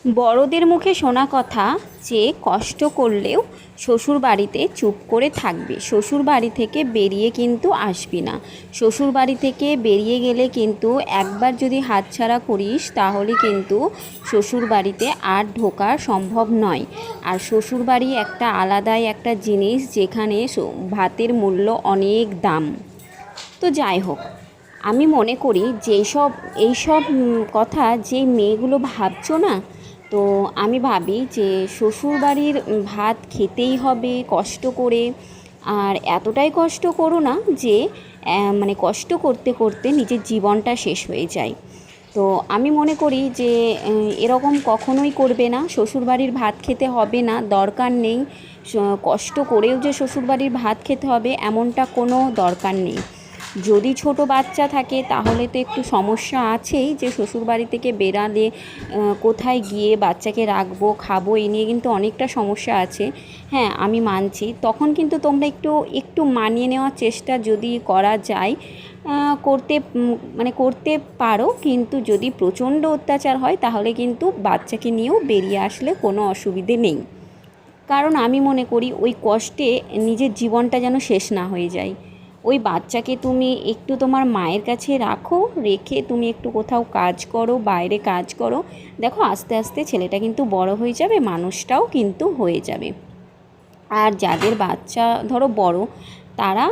বড়দের মুখে শোনা কথা যে কষ্ট করলেও শ্বশুর বাড়িতে চুপ করে থাকবে, শ্বশুর বাড়ি থেকে বেরিয়ে কিন্তু আসবি না। শ্বশুর বাড়ি থেকে বেরিয়ে গেলে কিন্তু একবার যদি হাতছাড়া করিস তাহলে কিন্তু শ্বশুর বাড়িতে আর ঢোকা সম্ভব নয়। আর শ্বশুর বাড়ি একটা আলাদাই একটা জিনিস, যেখানে ভাতের মূল্য অনেক দাম। তো যাই হোক, আমি মনে করি যে এইসব কথা যে মেয়েগুলো ভাবছো না, তো আমি ভাবি যে শ্বশুরবাড়ির ভাত খেতেই হবে কষ্ট করে। আর এতটাই কষ্ট করো না যে মানে কষ্ট করতে করতে নিজের জীবনটা শেষ হয়ে যায়। তো আমি মনে করি যে এরকম কখনোই করবে না। শ্বশুরবাড়ির ভাত খেতে হবে না, দরকার নেই। কষ্ট করেও যে শ্বশুরবাড়ির ভাত খেতে হবে এমনটা কোনো দরকার নেই। যদি ছোট বাচ্চা থাকে তাহলে তো একটু সমস্যা আছেই, যে শ্বশুরবাড়ি থেকে বেরালে কোথায় গিয়ে বাচ্চাকে রাখবো খাবো, এই নিয়ে কিন্তু অনেকটা সমস্যা আছে। হ্যাঁ, আমি মানছি, তখন কিন্তু তোমরা একটু মানিয়ে নেওয়ার চেষ্টা যদি করা যায় করতে পারো। কিন্তু যদি প্রচণ্ড অত্যাচার হয় তাহলে কিন্তু বাচ্চাকে নিয়েও বেরিয়ে আসলে কোনো অসুবিধে নেই। কারণ আমি মনে করি ওই কষ্টে নিজের জীবনটা যেন শেষ না হয়ে যায়। ওই বাচ্চাকে তুমি একটু তোমার মায়ের কাছে রাখো, রেখে তুমি একটু কোথাও কাজ করো, বাইরে কাজ করো। দেখো আস্তে আস্তে ছেলেটা কিন্তু বড় হয়ে যাবে, মানুষটাও কিন্তু হয়ে যাবে। আর যাদের বাচ্চা ধরো বড়, তারা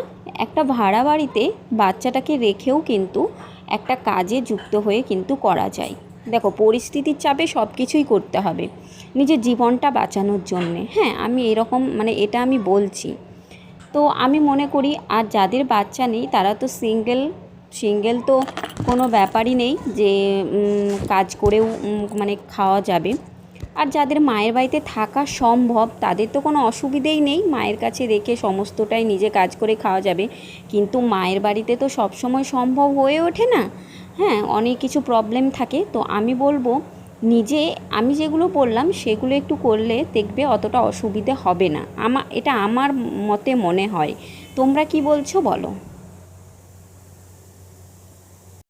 একটা ভাড়া বাড়িতে বাচ্চাটাকে রেখেও কিন্তু একটা কাজে যুক্ত হয়ে কিন্তু করা যায়। দেখো পরিস্থিতির চাপে সব কিছুই করতে হবে নিজের জীবনটা বাঁচানোর জন্যে। হ্যাঁ, আমি এরকম এটা আমি বলছি। তো আমি মনে করি আর যাদের বাচ্চা নেই তারা তো সিঙ্গেল তো কোনো ব্যাপারই নেই, যে কাজ করেও খাওয়া যাবে। আর যাদের মায়ের বাড়িতে থাকা সম্ভব তাদের তো কোনো অসুবিধেই নেই, মায়ের কাছে রেখে সমস্তটাই নিজে কাজ করে খাওয়া যাবে। কিন্তু মায়ের বাড়িতে তো সবসময় সম্ভব হয়ে ওঠে না। হ্যাঁ, অনেক কিছু প্রবলেম থাকে। তো আমি বলবো আমি যেগুলো বললাম সেগুলো একটু করলে দেখবে অতটা অসুবিধে হবে না। এটা আমার মতে মনে হয়। তোমরা কি বলছো বলো।